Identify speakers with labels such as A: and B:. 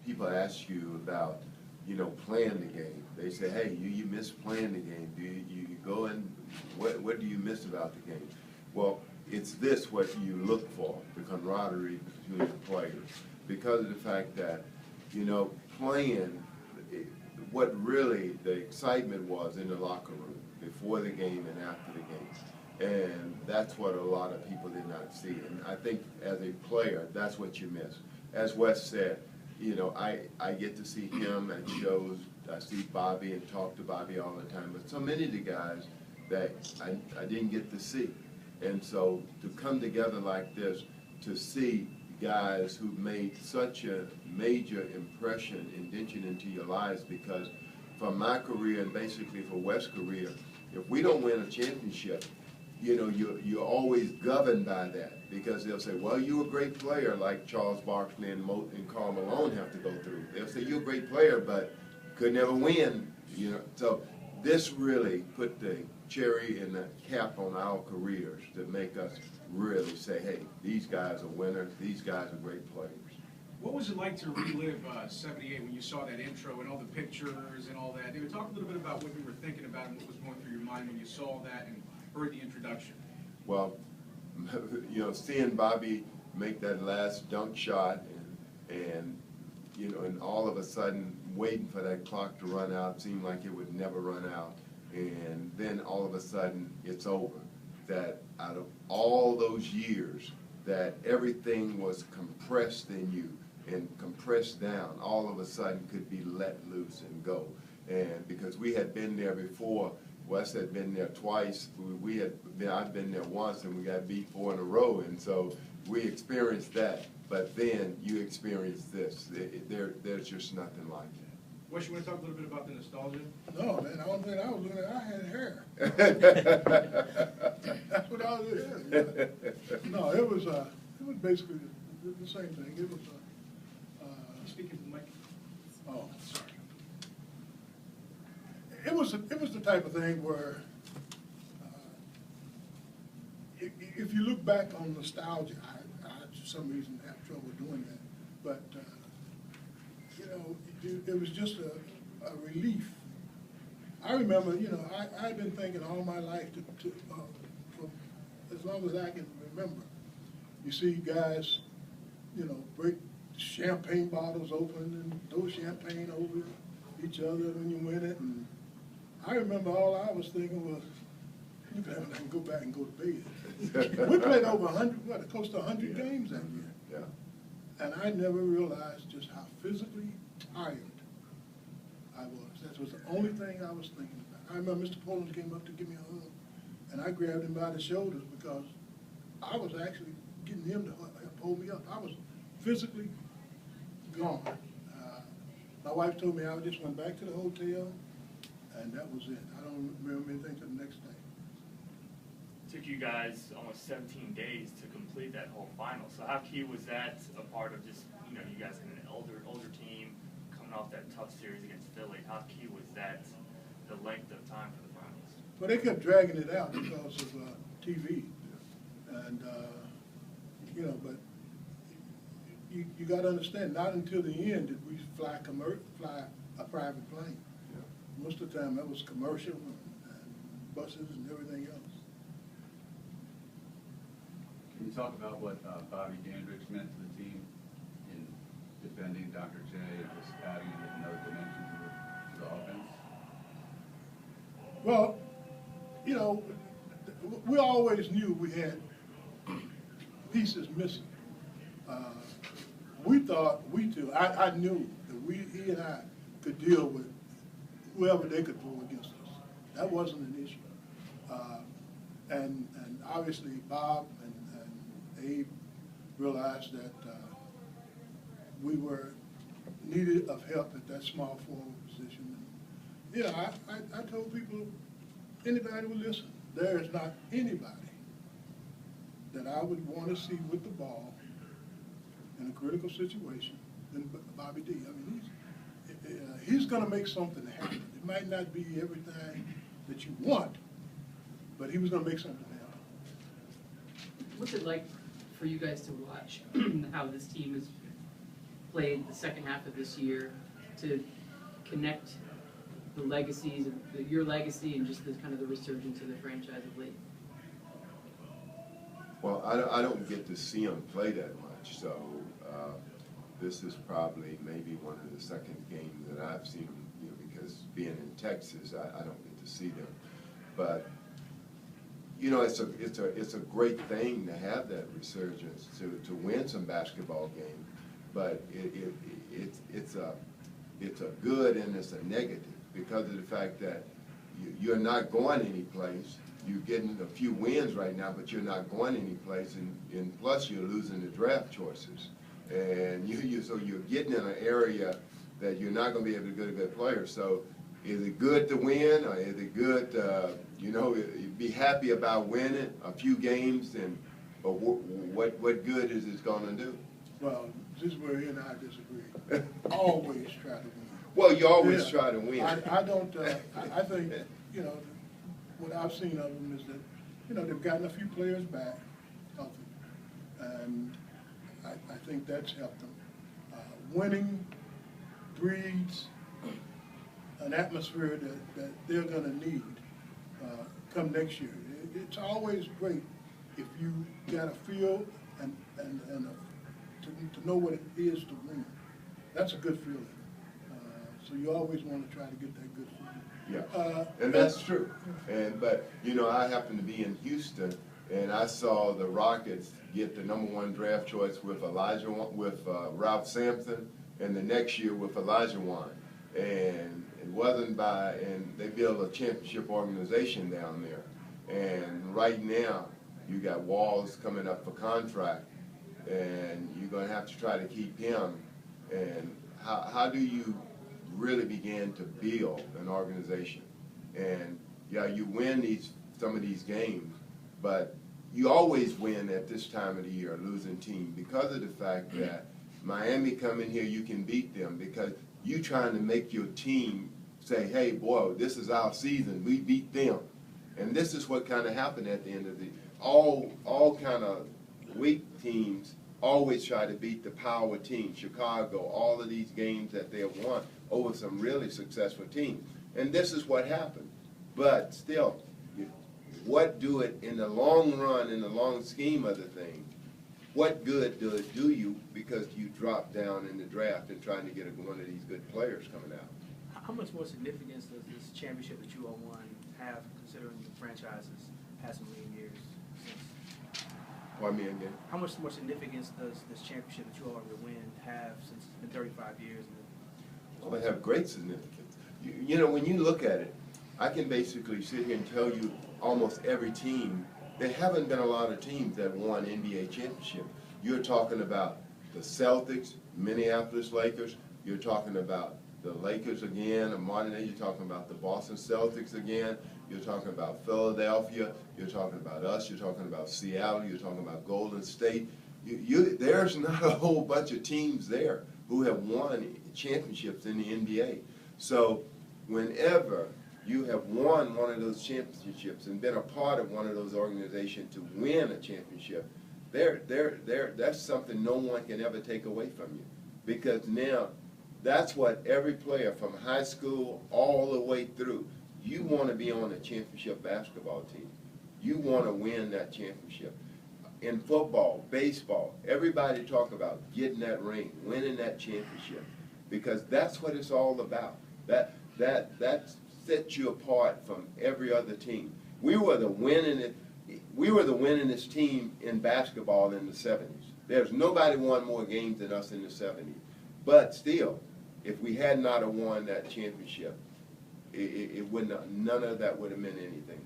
A: people ask you about, playing the game. They say, hey, you miss playing the game. Do you go and what do you miss about the game? Well, it's this what you look for, the camaraderie between the players, because of the fact that, playing, what really the excitement was in the locker room before the game and after the game. And that's what a lot of people did not see. And I think as a player, that's what you miss. As Wes said, I get to see him at shows. I see Bobby and talk to Bobby all the time. But so many of the guys that I didn't get to see. And so to come together like this, to see guys who made such a major impression and indention into your lives, because for my career and basically for Wes' career, if we don't win a championship, you're always governed by that, because they'll say, well, you're a great player, like Charles Barkley and Karl Malone have to go through. They'll say, you're a great player, but could never win. So this really put the cherry and the cap on our careers to make us really say, hey, these guys are winners, these guys are great players.
B: What was it like to relive '78 when you saw that intro and all the pictures and all that? Talk a little bit about what you were thinking about and what was going through your mind when you saw that and heard the introduction.
A: Well, seeing Bobby make that last dunk shot and all of a sudden waiting for that clock to run out, seemed like it would never run out. And then all of a sudden it's over. That out of all those years, that everything was compressed in you and compressed down, all of a sudden could be let loose and go. And because we had been there before, Wes had been there twice, I'd been there once, and we got beat 4 in a row, and so we experienced that. But then you experience this. There's just nothing like that.
B: Wes, you want to talk a little bit about the nostalgia?
C: No, man, the only thing I was looking at, I had hair. That's what I was looking at. No, it was basically the same thing. It was,
B: Speaking from Mike.
C: oh, sorry. It was the type of thing where, if you look back on nostalgia, I for some reason have trouble doing that, but it was just a relief. I remember, I've been thinking all my life, for as long as I can remember, you see guys, break champagne bottles open and throw champagne over each other when you win it. And I remember all I was thinking was, look at I can go back and go to bed. We played over 100, close to 100 games that year.
A: Yeah.
C: And I never realized just how physically tired I was. That was the only thing I was thinking about. I remember Mr. Poland came up to give me a hug, and I grabbed him by the shoulders because I was actually getting him to hold me up. I was physically gone. My wife told me I just went back to the hotel, and that was it. I don't remember anything till the next day.
D: It took you guys almost 17 days to complete that whole final. So how key was that a part of just, you guys in an older team coming off that tough series against Philly? How key was that, the length of time for the finals?
C: Well, they kept dragging it out because of TV. And, but you got to understand, not until the end did we fly a private plane.
A: Yeah.
C: Most of the time that was commercial and buses and everything else.
E: Can you talk about what Bobby Dandridge meant to the team in defending Dr. J and just adding another dimension to the offense?
C: Well, we always knew we had pieces missing. We thought I knew that he and I could deal with whoever they could throw against us. That wasn't an issue. And obviously Bob and Abe realized that we were needed of help at that small forward position. And, I told people, anybody would listen. There is not anybody that I would want to see with the ball in a critical situation than Bobby D. I mean, he's going to make something happen. It might not be everything that you want, but he was going to make something happen.
F: What's it like for you guys to watch how this team is played the second half of this year to connect the legacies, your legacy, and just the kind of the resurgence of the franchise of late?
A: Well, I don't get to see them play that much, so this is probably maybe one of the second games that I've seen them, because being in Texas, I don't get to see them. But it's a great thing to have that resurgence, to win some basketball games. But it's a good and it's a negative because of the fact that you're not going anyplace. You're getting a few wins right now, but you're not going anyplace, and plus you're losing the draft choices. And so you're getting in an area that you're not going to be able to get a good player. So is it good to win, or is it good to, be happy about winning a few games, but what good is it going to do?
C: Well, this is where he and I disagree. Always try to win.
A: Well, you always try to win.
C: I don't, I think, what I've seen of them is that, they've gotten a few players back healthy. And I think that's helped them. Winning breeds an atmosphere that they're gonna need come next year. It's always great if you got a feel and to know what it is to win. That's a good feeling. So you always want to try to get that good feeling.
A: Yeah, and that's true. But I happen to be in Houston, and I saw the Rockets get the #1 draft choice with Ralph Sampson, and the next year with Elijah Wan. And it wasn't and they built a championship organization down there. And right now, you got Walls coming up for contract, and you're going to have to try to keep him. And how do you really begin to build an organization? And yeah, you win some of these games, but you always win at this time of the year, a losing team, because of the fact that Miami come in here, you can beat them because you trying to make your team say, hey, boy, this is our season. We beat them. And this is what kind of happened at the end of the all kind of weak teams always try to beat the power team. Chicago, all of these games that they have won over some really successful teams. And this is what happened. But still, what do it in the long run, in the long scheme of the thing, what good does it do you because you drop down in the draft and trying to get one of these good players coming out?
G: How much more significance does this championship that you all won have, considering the franchises had some lean years since?
A: Pardon me again?
G: How much more significance does this championship that you all win have since it's been 35 years?
A: Well, they have great significance. When you look at it, I can basically sit here and tell you almost every team. There haven't been a lot of teams that won NBA championship. You're talking about the Celtics, Minneapolis Lakers. You're talking about the Lakers again, and modern day. You're talking about the Boston Celtics again. You're talking about Philadelphia. You're talking about us. You're talking about Seattle. You're talking about Golden State. There's not a whole bunch of teams there who have won championships in the NBA. So whenever you have won one of those championships and been a part of one of those organizations to win a championship, that's something no one can ever take away from you. Because now, that's what every player from high school all the way through, you want to be on a championship basketball team. You want to win that championship. In football, baseball, everybody talk about getting that ring, winning that championship, because that's what it's all about. That sets you apart from every other team. We were the winningest team in basketball in the 70s. There's nobody won more games than us in the 70s. But still, if we had not have won that championship, it wouldn't. None of that would have meant anything.